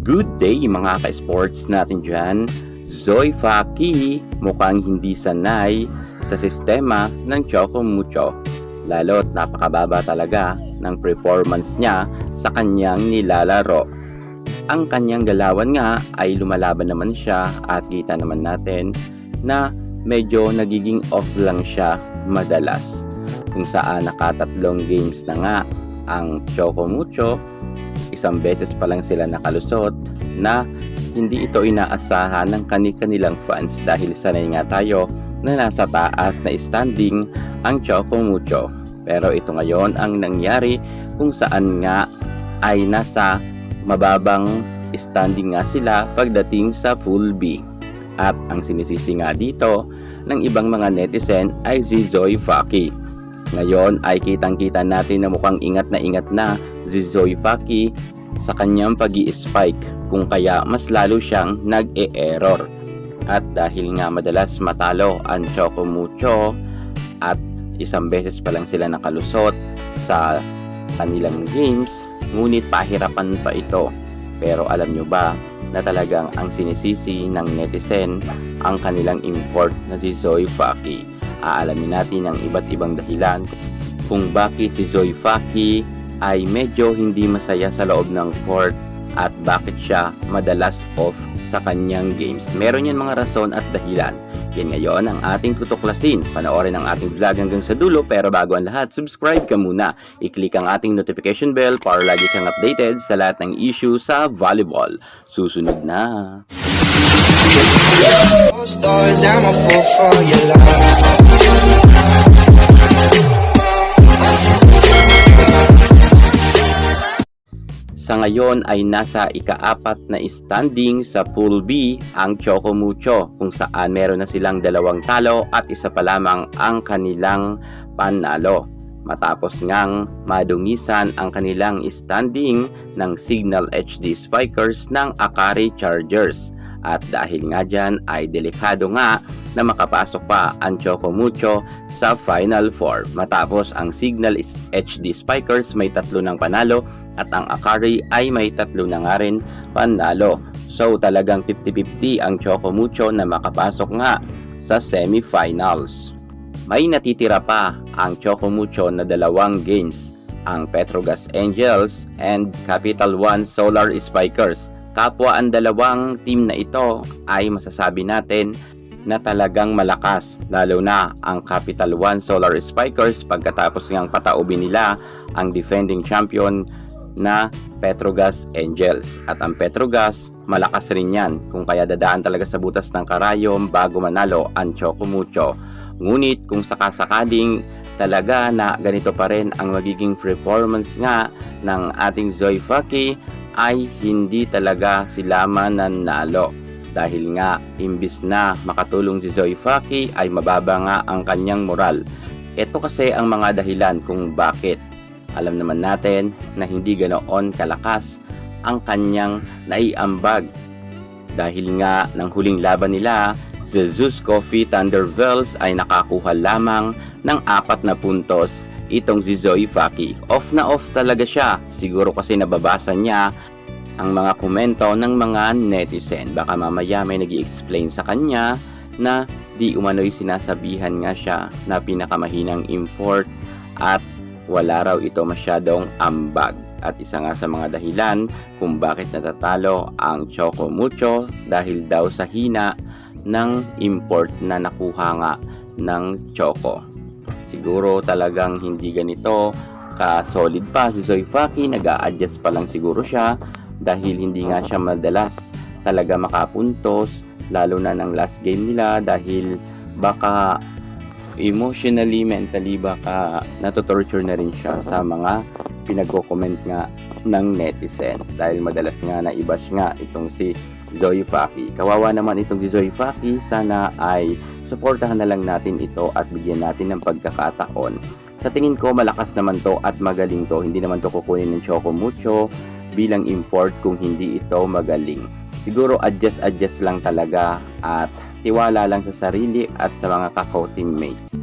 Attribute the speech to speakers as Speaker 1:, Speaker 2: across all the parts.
Speaker 1: Good day mga ka-sports natin dyan. Zoe Faki mukhang hindi sanay sa sistema ng Choco Mucho. Lalo't napakababa talaga ng performance niya sa kanyang nilalaro. Ang kanyang galawan nga ay lumalaban naman siya at kita naman natin na medyo nagiging off lang siya madalas. Kung saan nakatatlong games na nga ang Choco Mucho, isang beses pa lang sila nakalusot na hindi ito inaasahan ng kanilang fans dahil sanay nga tayo na nasa taas na standing ang Choco Mucho. Pero ito ngayon ang nangyari kung saan nga ay nasa mababang standing nga sila pagdating sa Pool B. At ang sinisisi nga dito ng ibang mga netizen ay si Zoe Faki. Ngayon ay kitang-kita natin na mukhang ingat na si Zoe Faki sa kanyang pag-i-spike kung kaya mas lalo siyang nag-e-error. At dahil nga madalas matalo ang Choco Mucho at isang beses pa lang sila nakalusot sa kanilang games, ngunit pahirapan pa ito. Pero alam nyo ba na talagang ang sinisisi ng netizen ang kanilang import na si Zoe Faki? Aalamin natin ang iba't ibang dahilan kung bakit si Zoe Faki ay medyo hindi masaya sa loob ng court at bakit siya madalas off sa kanyang games. Meron yan mga rason at dahilan. Yan ngayon ang ating tutuklasin. Panoorin ang ating vlog hanggang sa dulo, pero bago ang lahat, subscribe ka muna. I-click ang ating notification bell para lagi kang updated sa lahat ng issue sa volleyball. Susunod na! Sa ngayon ay nasa ika-4 na standing sa Pool B ang Choco Mucho, kung saan meron na silang 2 talo at isa pa lamang ang kanilang panalo. Matapos ngang madungisan ang kanilang standing ng Signal HD Spikers ng Akari Chargers. At dahil nga dyan ay delikado nga na makapasok pa ang Choco Mucho sa Final Four. Matapos ang Signal HD Spikers may 3 ng panalo at ang Akari ay may 3 na nga rin panalo. So talagang 50-50 ang Choco Mucho na makapasok nga sa semifinals. May natitira pa ang Choco Mucho na 2 games, ang Petrogas Angels and Capital One Solar Spikers. Kapwa ang 2 team na ito ay masasabi natin na talagang malakas, lalo na ang Capital One Solar Spikers pagkatapos ngang pataubin nila ang defending champion na Petrogas Angels. At ang Petrogas, malakas rin yan kung kaya dadaan talaga sa butas ng karayom bago manalo ang Choco Mucho. Ngunit kung sakasakaling talaga na ganito pa rin ang magiging performance nga ng ating Zoe Faki, ay hindi talaga sila mananalo. Dahil nga imbis na makatulong si Zoe Faki ay mababa nga ang kanyang moral. Ito kasi ang mga dahilan kung bakit. Alam naman natin na hindi ganoon kalakas ang kanyang naiambag. Dahil nga ng huling laban nila, si Zeus Coffee Thundervells ay nakakuha lamang ng 4 na puntos. Itong si Zoe Faki, off na off talaga siya. Siguro kasi nababasa niya ang mga komento ng mga netizen. Baka mamaya may nag-i-explain sa kanya na di umano'y sinasabihan nga siya na pinakamahinang import at wala raw ito masyadong ambag. At isa nga sa mga dahilan kung bakit natatalo ang Choco Mucho dahil daw sa hina ng import na nakuha nga ng Choco. Siguro talagang hindi ganito ka-solid pa si Zoe Faki, nag-a-adjust pa lang siguro siya dahil hindi nga siya madalas talaga makapuntos, lalo na ng last game nila dahil baka emotionally, mentally baka natotorture na rin siya sa mga pinagko-comment nga ng netizen dahil madalas nga na-i-bash nga itong si Zoe Faki. Kawawa naman itong si Zoe Faki, sana ay suportahan na lang natin ito at bigyan natin ng pagkakataon. Sa tingin ko malakas naman to at magaling to. Hindi naman to kukunin ng Choco Mucho bilang import kung hindi ito magaling. siguro adjust lang talaga at tiwala lang sa sarili at sa mga kako-teammates.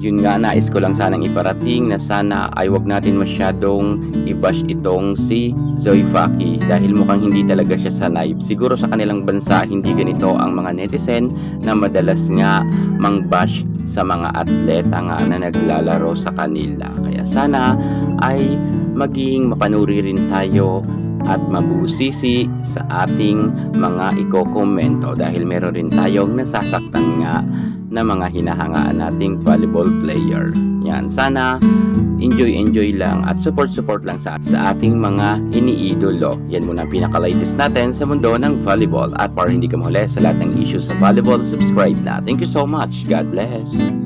Speaker 1: Yun nga, nais ko lang sanang iparating na sana ay wag natin masyadong i-bash itong si Zoe Faki dahil mukhang hindi talaga siya sanay. Siguro sa kanilang bansa hindi ganito ang mga netizen na madalas nga mang-bash sa mga atleta nga na naglalaro sa kanila. Kaya sana ay maging mapanuri rin tayo at mabusisi sa ating mga iko-komento dahil meron rin tayong nasasaktan nga na mga hinahangaan nating volleyball player. Yan, sana enjoy lang at support lang sa ating mga iniidolo. Yan muna ang pinaka-latest natin sa mundo ng volleyball. At para hindi ka mahuli sa lahat ng issues sa volleyball, subscribe na. Thank you so much. God bless.